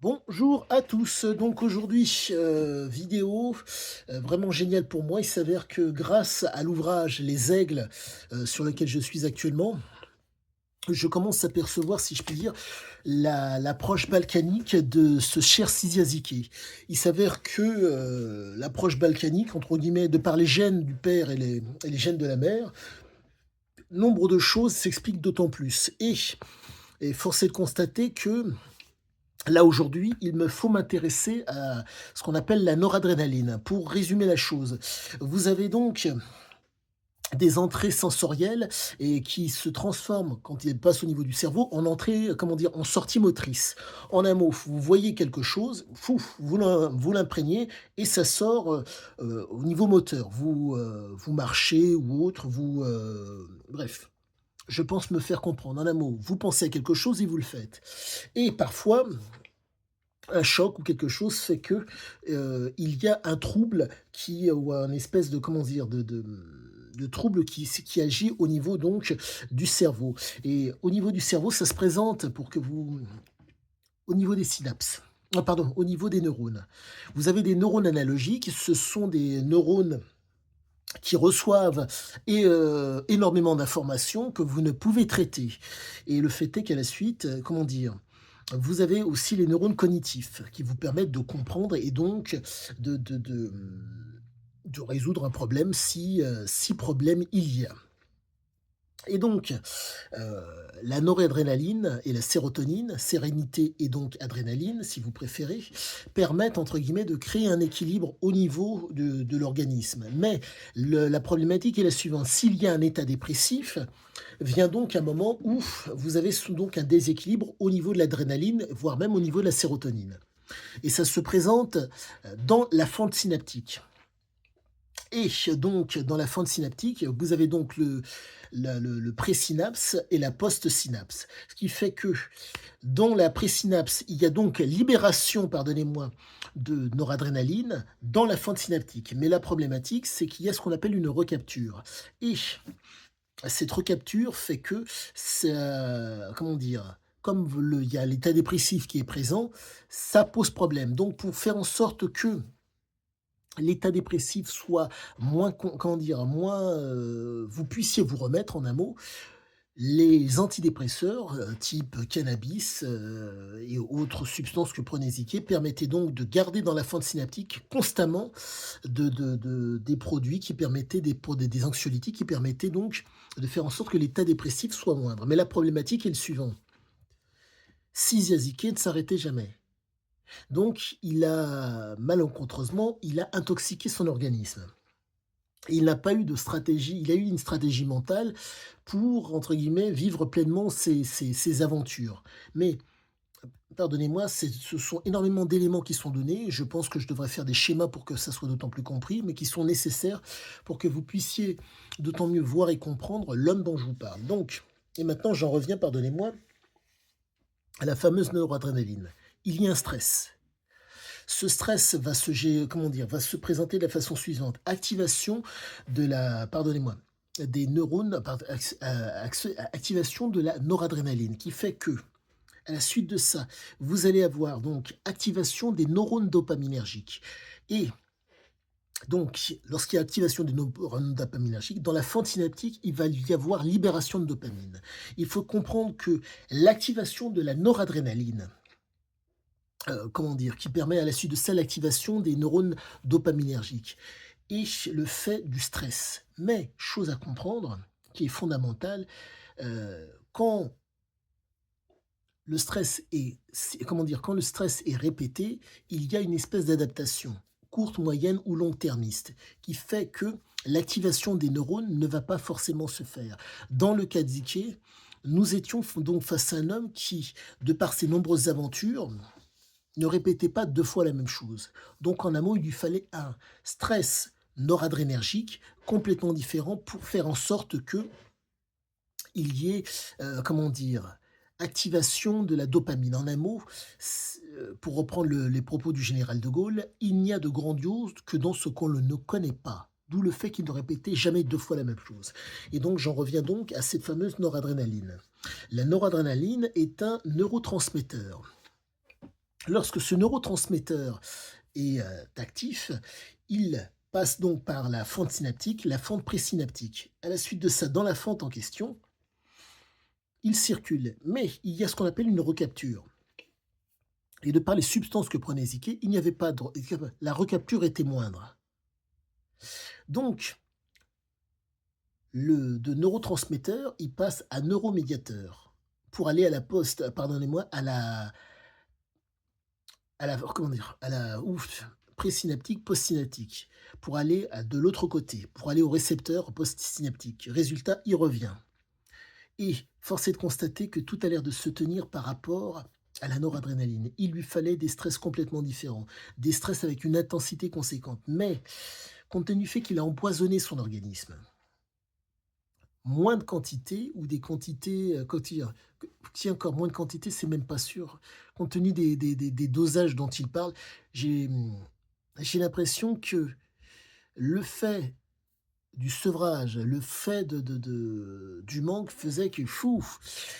Bonjour à tous. Donc aujourd'hui, vidéo, vraiment géniale pour moi. Il s'avère que grâce à l'ouvrage Les Aigles, sur lequel je suis actuellement, je commence à percevoir, si je puis dire, l'approche balkanique de ce cher Siziaziki. Il s'avère que, l'approche balkanique, entre guillemets, de par les gènes du père et les gènes de la mère, nombre de choses s'expliquent d'autant plus et force est de constater que là, aujourd'hui, il me faut m'intéresser à ce qu'on appelle la noradrénaline. Pour résumer la chose, vous avez donc des entrées sensorielles et qui se transforment, quand ils passent au niveau du cerveau, en entrée, comment dire? En sortie motrice. En un mot, vous voyez quelque chose, fouf, vous l'imprégnez et ça sort, au niveau moteur. Vous marchez ou autre, bref, je pense me faire comprendre. En un mot, vous pensez à quelque chose et vous le faites et parfois un choc ou quelque chose fait que, il y a un trouble ou un espèce de comment dire? De trouble qui agit au niveau donc du cerveau et au niveau du cerveau, ça se présente pour que vous au niveau des synapses. Ah pardon, au niveau des neurones. Vous avez des neurones analogiques, ce sont des neurones qui reçoivent énormément d'informations que vous ne pouvez traiter et le fait est qu'à la suite, comment dire? Vous avez aussi les neurones cognitifs qui vous permettent de comprendre et donc de de de, mmh, de résoudre un problème si problème il y a. Et donc, heu, la noradrénaline et la sérotonine, sérénité et donc adrénaline si vous préférez, permettent entre guillemets de créer un équilibre au niveau de l'organisme. Mais la problématique est la suivante, s'il y a un état dépressif, vient donc un moment où vous avez donc un déséquilibre au niveau de l'adrénaline, voire même au niveau de la sérotonine. Et ça se présente dans la fente synaptique. Et donc, dans la fente synaptique, vous avez donc le présynapse et la postsynapse. Ce qui fait que dans la présynapse, il y a donc libération, pardonnez-moi, de noradrénaline dans la fente synaptique. Mais la problématique, c'est qu'il y a ce qu'on appelle une recapture. Et cette recapture fait que ça comment dire? Comme il y a l'état dépressif qui est présent, ça pose problème. Donc pour faire en sorte que l'état dépressif soit moins comment dire? Moins, vous puissiez vous remettre en un mot, les antidépresseurs, type cannabis, et autres substances que prenait Ezequiel permettaient donc de garder dans la fente synaptique constamment des produits qui permettaient des anxiolytiques qui permettaient donc de faire en sorte que l'état dépressif soit moindre. Mais la problématique est le suivant: Siziaziki ne s'arrêtait jamais. Donc il a intoxiqué son organisme. Il n'a pas eu de stratégie, il a eu une stratégie mentale pour, entre guillemets, «vivre pleinement ses aventures». Mais pardonnez-moi, ce sont énormément d'éléments qui sont donnés. Je pense que je devrais faire des schémas pour que ça soit d'autant plus compris, mais qui sont nécessaires pour que vous puissiez d'autant mieux voir et comprendre l'homme dont je vous parle. Donc et maintenant j'en reviens, pardonnez-moi, à la fameuse noradrénaline. Il y a un stress. Ce stress comment dire? Va se présenter de la façon suivante: activation de la pardonnez-moi, des neurones, activation de la noradrénaline qui fait que, à la suite de ça, vous allez avoir donc activation des neurones dopaminergiques et donc lorsqu'il y a activation des neurones dopaminergiques, dans la fente synaptique, il va y avoir libération de dopamine. Il faut comprendre que l'activation de la noradrénaline, comment dire? Qui permet à la suite de ça l'activation des neurones dopaminergiques et le fait du stress. Mais chose à comprendre, qui est fondamentale, quand le stress est comment dire? Quand le stress est répété, il y a une espèce d'adaptation, courte, moyenne ou long-termiste, qui fait que l'activation des neurones ne va pas forcément se faire. Dans le cas d'Ike, nous étions donc face à un homme qui, de par ses nombreuses aventures, ne répétez pas 2 fois la même chose. Donc en un mot, il lui fallait un stress noradrénergique complètement différent pour faire en sorte qu'il y ait, comment dire? Activation de la dopamine. En un mot, pour reprendre les propos du général de Gaulle: «Il n'y a de grandiose que dans ce qu'on ne connaît pas». D'où le fait qu'il ne répétait jamais 2 fois la même chose et donc j'en reviens donc à cette fameuse noradrénaline. La noradrénaline est un neurotransmetteur. Lorsque ce neurotransmetteur est, actif, il passe donc par la fente synaptique, la fente présynaptique. À la suite de ça, dans la fente en question, il circule, mais il y a ce qu'on appelle une recapture et de par les substances que prenait Ezekiel, il n'y avait pas de la recapture était moindre. Donc le de neurotransmetteur, il passe à neuromédiateur pour aller à la poste pardonnez-moi, à la comment dire? À la ouf, présynaptique, postsynaptique, pour aller à de l'autre côté, pour aller au récepteur postsynaptique. Résultat, il revient et force est de constater que tout a l'air de se tenir par rapport à la noradrénaline. Il lui fallait des stress complètement différents, des stress avec une intensité conséquente, mais compte tenu du fait qu'il a empoisonné son organisme, moins de quantité ou des quantités, quanti si encore moins de quantité, c'est même pas sûr. Compte tenu des dosages dont il parle, j'ai l'impression que le fait du sevrage, le fait du manque faisait que, fou,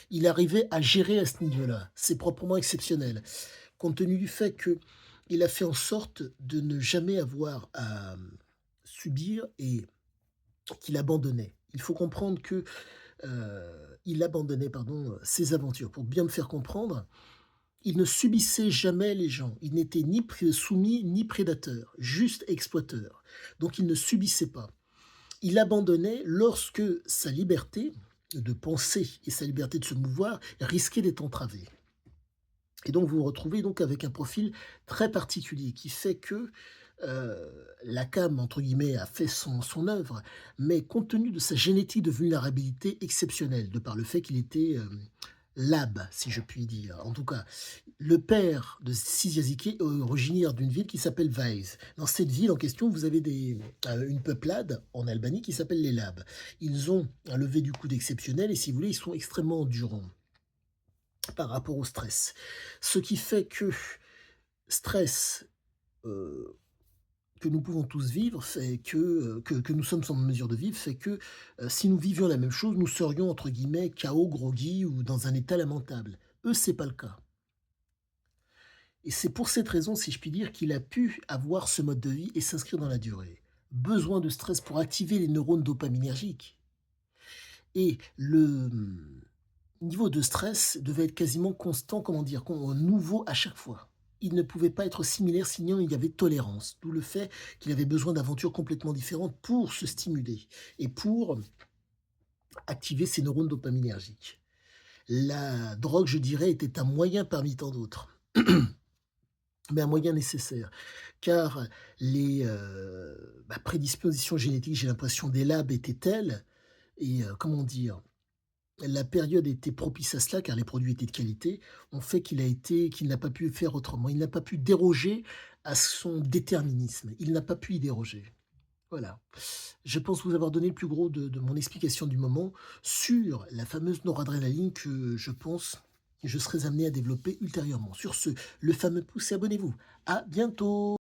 il arrivait à gérer à ce niveau-là. C'est proprement exceptionnel. Compte tenu du fait qu'il a fait en sorte de ne jamais avoir à, subir et qu'il abandonnait. Il faut comprendre que, il abandonnait, pardon, ses aventures. Pour bien me faire comprendre, il ne subissait jamais les gens. Il n'était ni soumis ni prédateur, juste exploiteur. Donc il ne subissait pas. Il abandonnait lorsque sa liberté de penser et sa liberté de se mouvoir risquaient d'être entravées. Et donc vous vous retrouvez donc avec un profil très particulier qui fait que, la CAM entre guillemets a fait son œuvre, mais compte tenu de sa génétique de vulnérabilité exceptionnelle, de par le fait qu'il était, lab, si je puis dire. En tout cas, le père de Siziaziki est originaire d'une ville qui s'appelle Vaïs. Dans cette ville en question, vous avez une peuplade en Albanie qui s'appelle les Labs. Ils ont un lever du coude exceptionnel et si vous voulez, ils sont extrêmement endurants par rapport au stress. Ce qui fait que stress, heu, que nous pouvons tous vivre fait que nous sommes en mesure de vivre fait que, si nous vivions la même chose, nous serions entre guillemets «KO», groggy ou dans un état lamentable. Eux, c'est pas le cas. Et c'est pour cette raison, si je puis dire, qu'il a pu avoir ce mode de vie et s'inscrire dans la durée. Besoin de stress pour activer les neurones dopaminergiques et niveau de stress devait être quasiment constant, comment dire? Nouveau à chaque fois. Il ne pouvait pas être similaire, sinon il y avait tolérance. D'où le fait qu'il avait besoin d'aventures complètement différentes pour se stimuler et pour activer ses neurones dopaminergiques. La drogue, je dirais, était un moyen parmi tant d'autres. Mais un moyen nécessaire, car les, prédispositions génétiques, j'ai l'impression des labs étaient telles et comment dire? La période était propice à cela, car les produits étaient de qualité, ont fait qu'il n'a pas pu faire autrement. Il n'a pas pu déroger à son déterminisme. Il n'a pas pu y déroger. Voilà. Je pense vous avoir donné le plus gros de mon explication du moment sur la fameuse noradrénaline que je pense que je serai amené à développer ultérieurement. Sur ce, le fameux pouce et abonnez-vous. À bientôt!